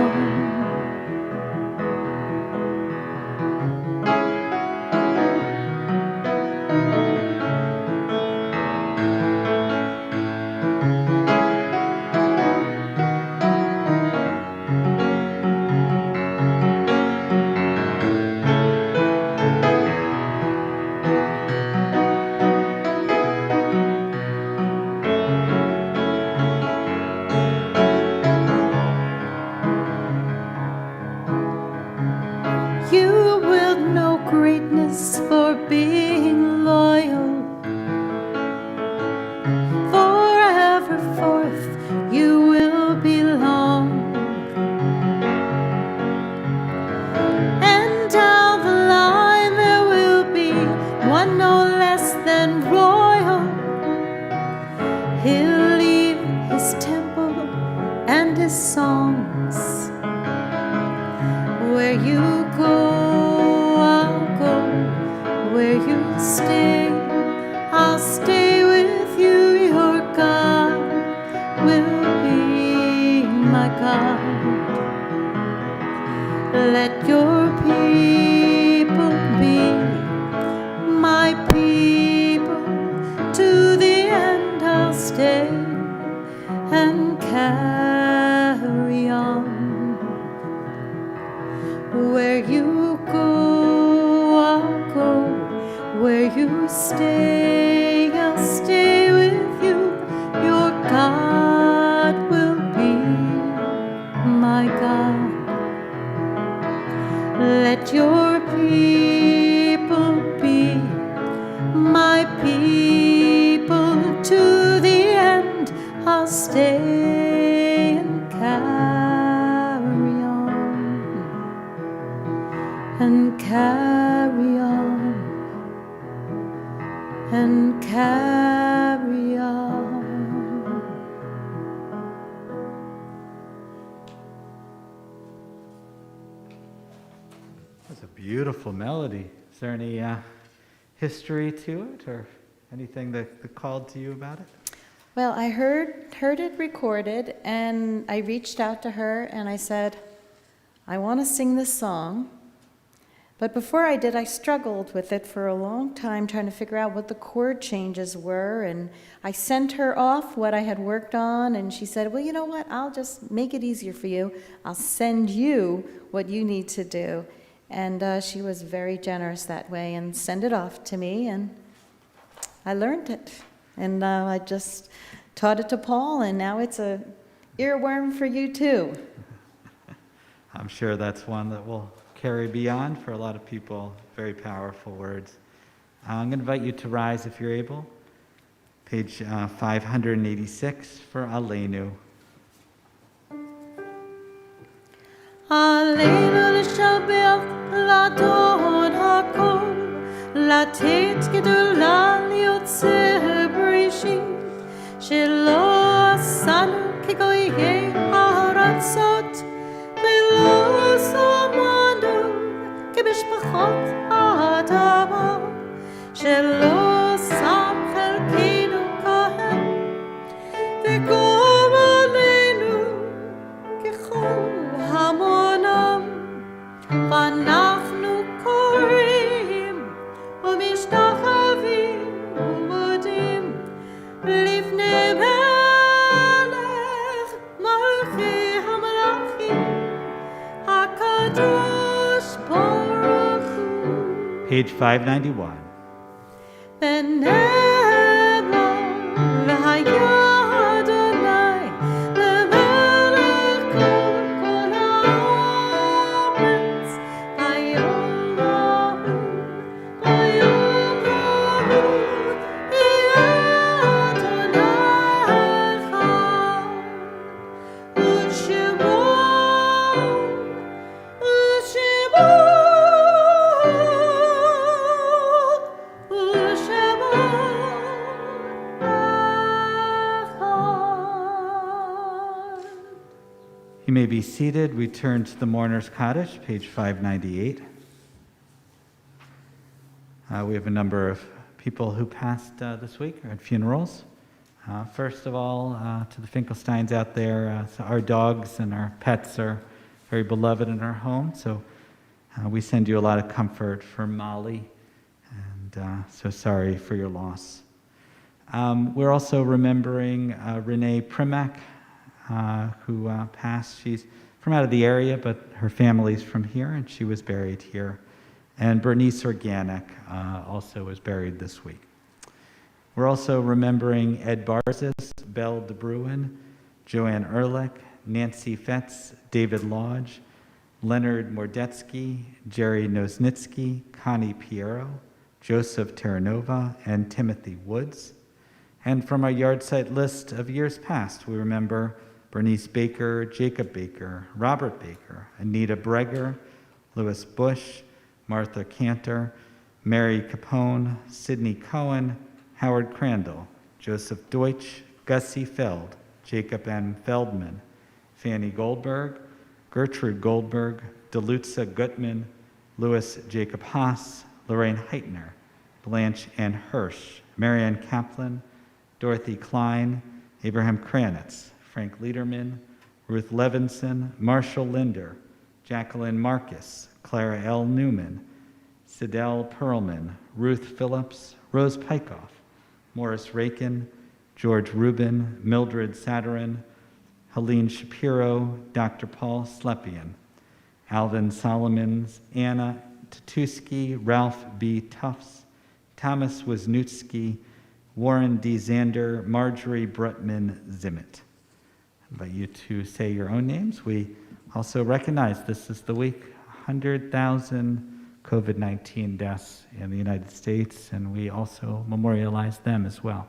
A: will know greatness for being loyal. Forever forth you will belong. And down the line there will be one no less than royal. He'll leave his temple and his songs. Where you go, I'll go. Where you stay, I'll stay with you. Your God will be my God. Let your people be my people. To the end I'll stay and carry on. Where you go, I'll go. Where you stay, I'll stay with you. Your God will be my God. Let your people be my people. To the end I'll stay and carry on. And carry on. And carry on.
B: That's a beautiful melody. Is there any history to it or anything that called to you about it?
A: Well, I heard it recorded, and I reached out to her and I said, I want to sing this song. But before I did, I struggled with it for a long time, trying to figure out what the chord changes were. And I sent her off what I had worked on, and she said, well, you know what? I'll just make it easier for you. I'll send you what you need to do. And she was very generous that way and sent it off to me, and I learned it. And I just taught it to Paul, and now it's a earworm for you too.
B: I'm sure that's one that will carry beyond for a lot of people. Very powerful words. I'm going to invite you to rise if you're able. Page 586 for Aleinu.
A: Aleinu לשבח לאדון הכל, לתת גדולה ליוצר בראשית, שלא עשנו כגויי הארצות, ולא שמנו כמשפחות האדמה, שלא שם חלקנו כהן, וגום עלינו ככל המונם, ואנחנו קוראים ומשתחווים ומודים לפני מלך מלכי המלכים הקדוש ברוך הוא.
B: Page 591.
A: ונאמר והיה אדוני למלך כל הארץ ביום ההוא יהיה אדוני אחד ושמו
B: You may be seated. We turn to the Mourner's Kaddish, page 598. We have a number of people who passed this week or at funerals. First of all, to the Finkelsteins out there, so our dogs and our pets are very beloved in our home, so we send you a lot of comfort for Molly, and so sorry for your loss. We're also remembering Renee Primack, who passed. She's from out of the area, but her family's from here, and she was buried here. And Bernice Organic also was buried this week. We're also remembering Ed Barzis, Belle DeBruin, Joanne Ehrlich, Nancy Fetz, David Lodge, Leonard Mordetsky, Jerry Nosnitsky, Connie Piero, Joseph Terranova, and Timothy Woods. And from our yard site list of years past, we remember Bernice Baker, Jacob Baker, Robert Baker, Anita Breger, Louis Bush, Martha Cantor, Mary Capone, Sidney Cohen, Howard Crandall, Joseph Deutsch, Gussie Feld, Jacob M. Feldman, Fanny Goldberg, Gertrude Goldberg, Delutza Gutman, Louis Jacob Haas, Lorraine Heitner, Blanche Ann Hirsch, Marianne Kaplan, Dorothy Klein, Abraham Kranitz, Frank Liederman, Ruth Levinson, Marshall Linder, Jacqueline Marcus, Clara L. Newman, Sidel Perlman, Ruth Phillips, Rose Pykoff, Morris Rakin, George Rubin, Mildred Sadarin, Helene Shapiro, Dr. Paul Slepian, Alvin Solomons, Anna Tatuski, Ralph B. Tufts, Thomas Wisniewski, Warren D. Zander, Marjorie Brutman Zimmett. I invite you to say your own names. We also recognize this is the week 100,000 COVID-19 deaths in the United States, and we also memorialize them as well.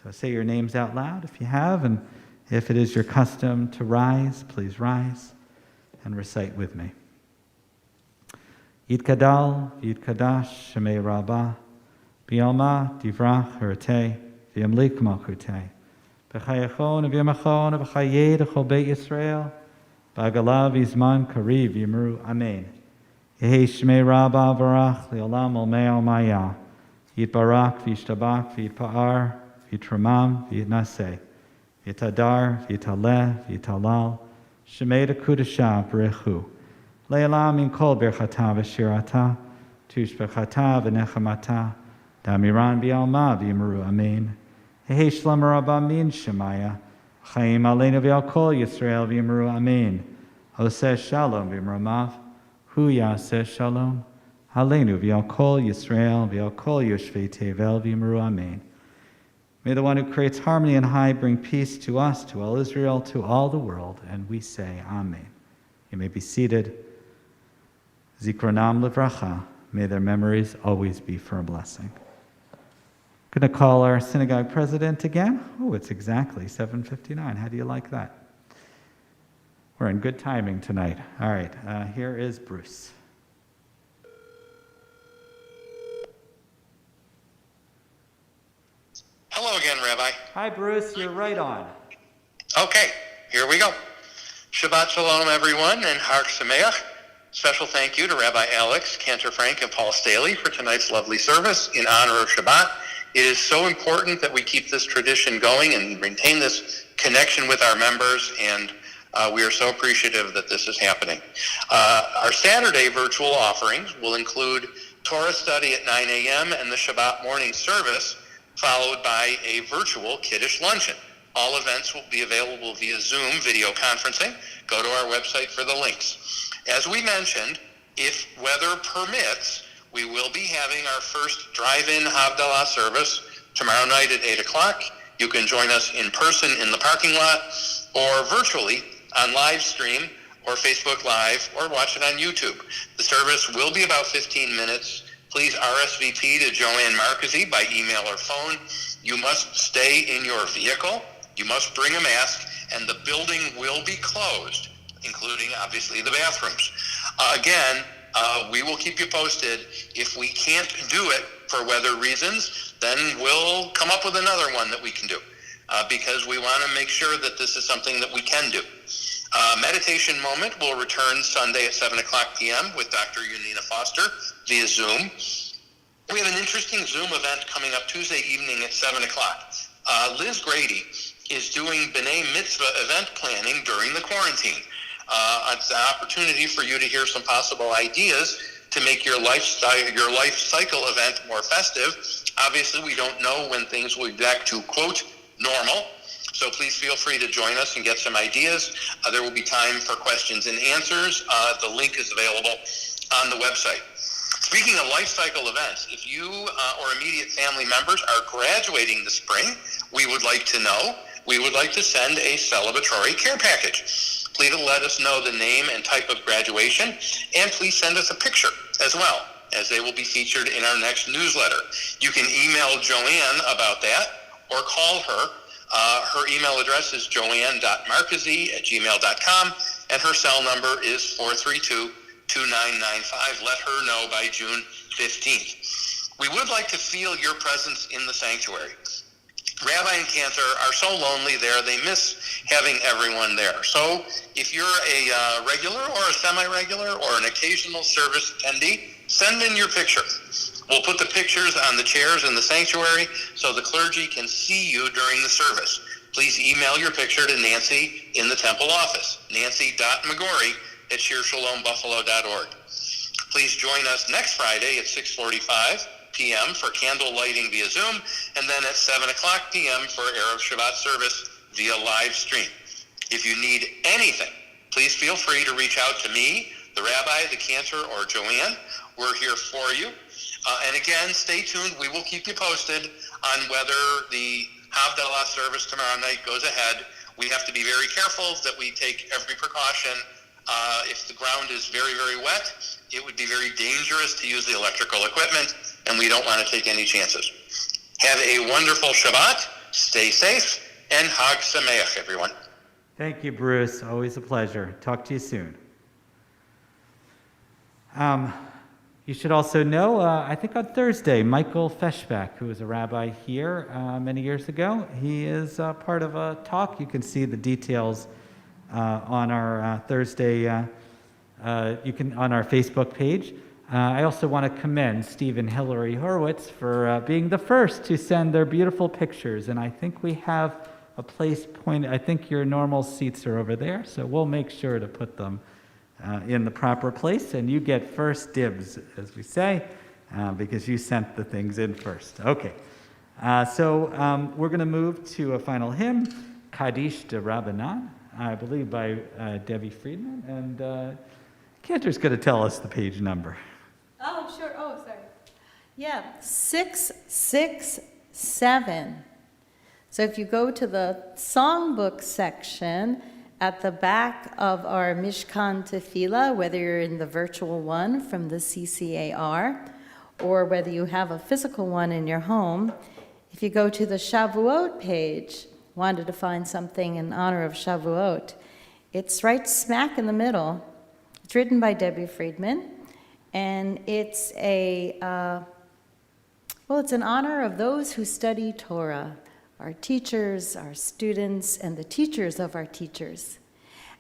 B: So say your names out loud if you have, and if it is your custom to rise, please rise and recite with me. Yitkadal, Yitkadash, Shemei Rabbah, B'yalma, Divrach, Herete, V'yamlik Malchutei, B'chayachon, V'yamachon, B'chayed, B'chol Beit Yisrael, B'agalav, V'zman, Kariv, Yimru, Amen. Yehi Shemei Rabbah, Barach, Li'olam, Olmei, Olmaya, Yitbarak, V'yishtabak, V'yitpa'ar, V'yitramam, V'yitnaseh, V'yitadar, V'yitaleh, V'yitalal, Shemei Kudashah, B'rechu, Le'elam min kol berchata v'shirata, tushbechata v'nechamata, damiran b'alma v'yimru amen. Hehe shlam rabba min shemaya, chayim aleinu v'al kol Yisrael v'yimru amen. Oseh shalom v'imramav, hu yaseh shalom, aleinu v'al kol Yisrael v'al kol yoshvei tevel v'yimru amen. May the one who creates harmony and high bring peace to us, to all Israel, to all the world, and we say amen. You may be seated. Zikronam livracha, may their memories always be for a blessing. Going to call our synagogue president again. Oh, it's exactly 7:59. How do you like that? We're in good timing tonight. All right, here is Bruce.
C: Hello again, Rabbi.
B: Hi, Bruce. You're right on.
C: Okay, here we go. Shabbat Shalom, everyone, and Har Sameach. Special thank you to Rabbi Alex, Cantor Frank, and Paul Staley for tonight's lovely service in honor of Shabbat. It is so important that we keep this tradition going and maintain this connection with our members, and we are so appreciative that this is happening. Our Saturday virtual offerings will include Torah study at 9 a.m. and the Shabbat morning service, followed by a virtual Kiddush luncheon. All events will be available via Zoom video conferencing. Go to our website for the links. As we mentioned, if weather permits, we will be having our first drive-in Havdalah service tomorrow night at 8 o'clock. You can join us in person in the parking lot or virtually on live stream or Facebook Live or watch it on YouTube. The service will be about 15 minutes. Please RSVP to Joanne Markazy by email or phone. You must stay in your vehicle. You must bring a mask, and the building will be closed, including, obviously, the bathrooms. Again, we will keep you posted. If we can't do it for weather reasons, then we'll come up with another one that we can do, because we want to make sure that this is something that we can do. Meditation Moment will return Sunday at 7 o'clock p.m. with Dr. Yunina Foster via Zoom. We have an interesting Zoom event coming up Tuesday evening at 7 o'clock. Liz Grady is doing B'nai Mitzvah event planning during the quarantine. It's an opportunity for you to hear some possible ideas to make your life cycle event more festive. Obviously, we don't know when things will be back to, quote, normal. So please feel free to join us and get some ideas. There will be time for questions and answers. The link is available on the website. Speaking of life cycle events, if you or immediate family members are graduating this spring, we would like to know. we would like to send a celebratory care package. Please let us know the name and type of graduation, and please send us a picture as well, as they will be featured in our next newsletter. You can email Joanne about that or call her. Her email address is joanne.markazy@gmail.com, and her cell number is 432-2995. Let her know by June 15th. We would like to feel your presence in the sanctuary. Rabbi and Cantor are so lonely there, they miss having everyone there. So if you're a regular or a semi-regular or an occasional service attendee, send in your picture. We'll put the pictures on the chairs in the sanctuary so the clergy can see you during the service. Please email your picture to Nancy in the temple office, nancy.mcgorry@shearshalombuffalo.org. Please join us next Friday at 6:45 p.m. for candle lighting via Zoom, and then at 7 o'clock p.m. for Erev Shabbat service via live stream. If you need anything, please feel free to reach out to me, the rabbi, the cantor, or Joanne. We're here for you. And again, stay tuned. We will keep you posted on whether the Havdalah service tomorrow night goes ahead. We have to be very careful that we take every precaution. If the ground is very, very wet, it would be very dangerous to use the electrical equipment, and we don't want to take any chances. Have a wonderful Shabbat, stay safe, and Hag Sameach, everyone.
B: Thank you, Bruce. Always a pleasure. Talk to you soon. You should also know, I think on Thursday, Michael Feshbach, who was a rabbi here many years ago, he is part of a talk. You can see the details on our Thursday, on our Facebook page. I also want to commend Steve and Hillary Horowitz for being the first to send their beautiful pictures. And I think we have a place pointed. I think your normal seats are over there, so we'll make sure to put them in the proper place. And you get first dibs, as we say, because you sent the things in first. Okay. So we're going to move to a final hymn, Kaddish de Rabbanan, I believe by Debbie Friedman. And Cantor's going to tell us the page number.
A: Oh, sure. Oh, sorry. Yeah, 667. So if you go to the songbook section at the back of our Mishkan Tephila, whether you're in the virtual one from the CCAR, or whether you have a physical one in your home, if you go to the Shavuot page, wanted to find something in honor of Shavuot, it's right smack in the middle. It's written by Debbie Friedman, and it's it's in honor of those who study Torah, our teachers, our students, and the teachers of our teachers.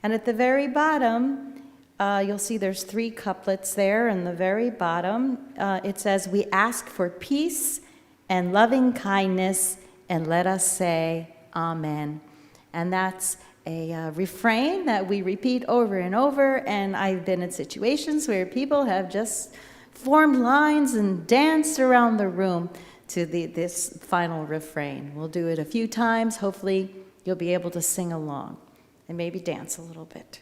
A: And at the very bottom, you'll see there's 3 couplets there. In the very bottom, it says, "We ask for peace and loving kindness, and let us say Amen." And that's a refrain that we repeat over and over, and I've been in situations where people have just formed lines and danced around the room to this final refrain. We'll do it a few times. Hopefully you'll be able to sing along and maybe dance a little bit.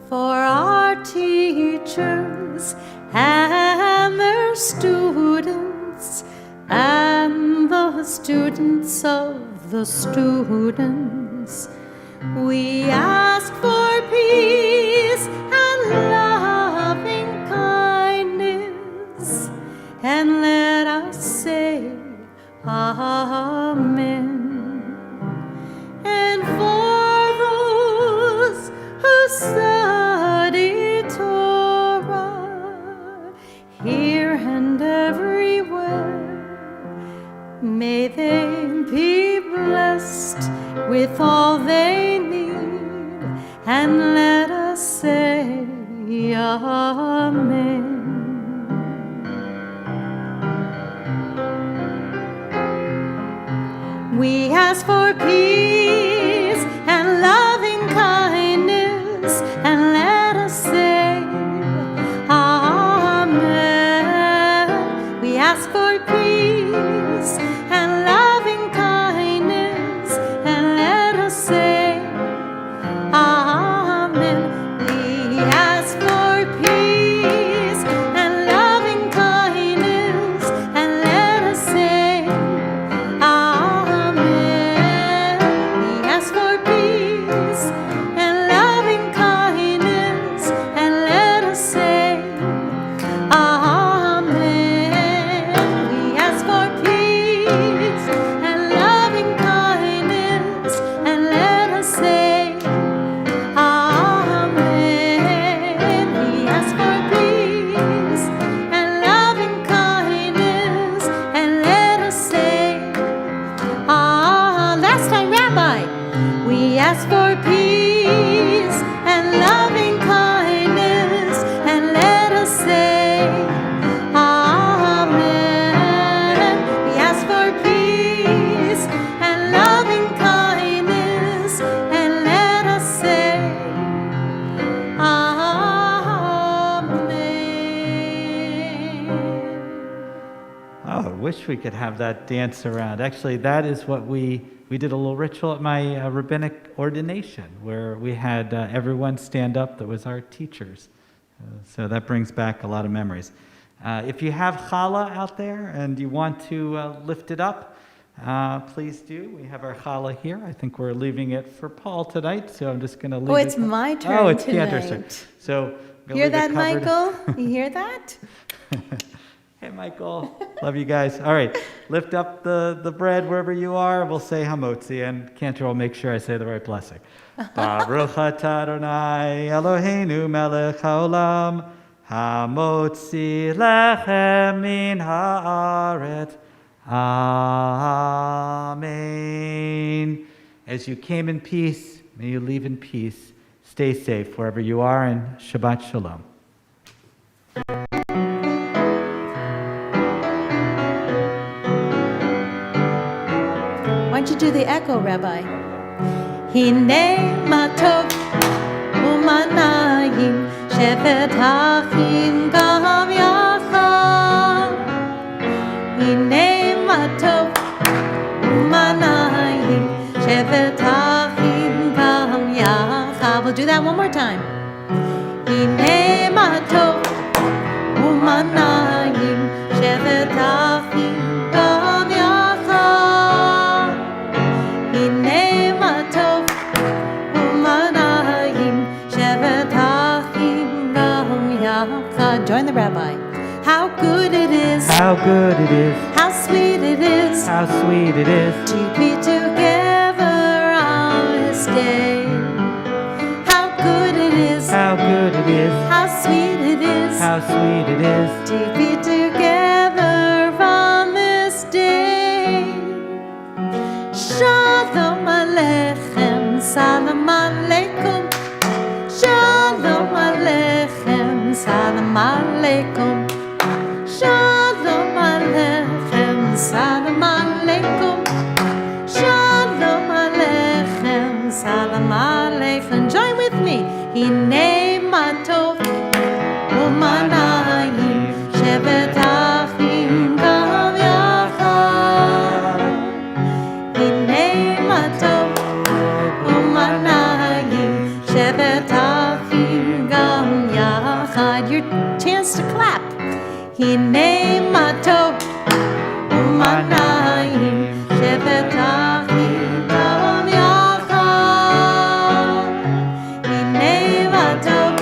A: For our teachers and their students and the students of the students, we ask for peace and loving kindness, and let us say Amen. And for those who study Torah here and everywhere, may they be blessed with all they need, and let us say Amen. We ask for peace and loving kindness, and let us say Amen. We ask for peace and loving kindness, and let us say Amen.
B: wish we could have that dance around. Actually, that is what we did a little ritual at my rabbinic ordination where we had everyone stand up that was our teachers. So that brings back a lot of memories. If you have challah out there and you want to lift it up, please do. We have our challah here. I think we're leaving it for Paul tonight, so I'm just going to leave it.
A: Oh, it's my turn
B: Oh, it's
A: tonight.
B: Cantor's turn. So
A: Hear that, Michael? You hear that?
B: Hey, Michael. Love you guys. All right. Lift up the bread wherever you are. We'll say Hamotzi, and Cantor will make sure I say the right blessing. Baruch atah Adonai Eloheinu melech haolam hamotzi lechem min haaretz. Amen. As you came in peace, may you leave in peace. Stay safe wherever you are, and Shabbat Shalom.
A: Why don't you do the echo, Rabbi? Hine matov umanayim shevet hachim gam yachad. Hine matov umanayim shevet hachim gam yachad. We'll do that one more time. Hine matov umanayim shevet hachim gam yachad. Hine matov umanayim shevet hachim gam yachad. Join the rabbi. How good it is.
B: How good it is.
A: How sweet it is.
B: How sweet it is.
A: To be together on this day. How good it is.
B: How good it is.
A: How sweet it is.
B: How sweet it is.
A: To be together on this day. Shalom Aleichem, Salam Aleikum. Shalom Aleichem, Salam Aleikum. Shalom Aleichem, Salam Aleikum. Shalom Aleichem, Salam Aleikum. Join with me. Hine matov umanayim shevet hachim gam yachad. Hine matov umanayim shevet hachim gam yachad. Your chance to clap. Hine matov umanayim shevet hachim gam yachad. Hine matov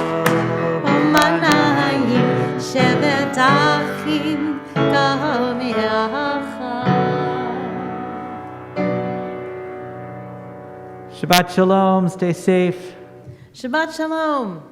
A: umanayim shevet hachim gam yachad.
B: Shabbat Shalom. Stay safe.
A: Shabbat Shalom.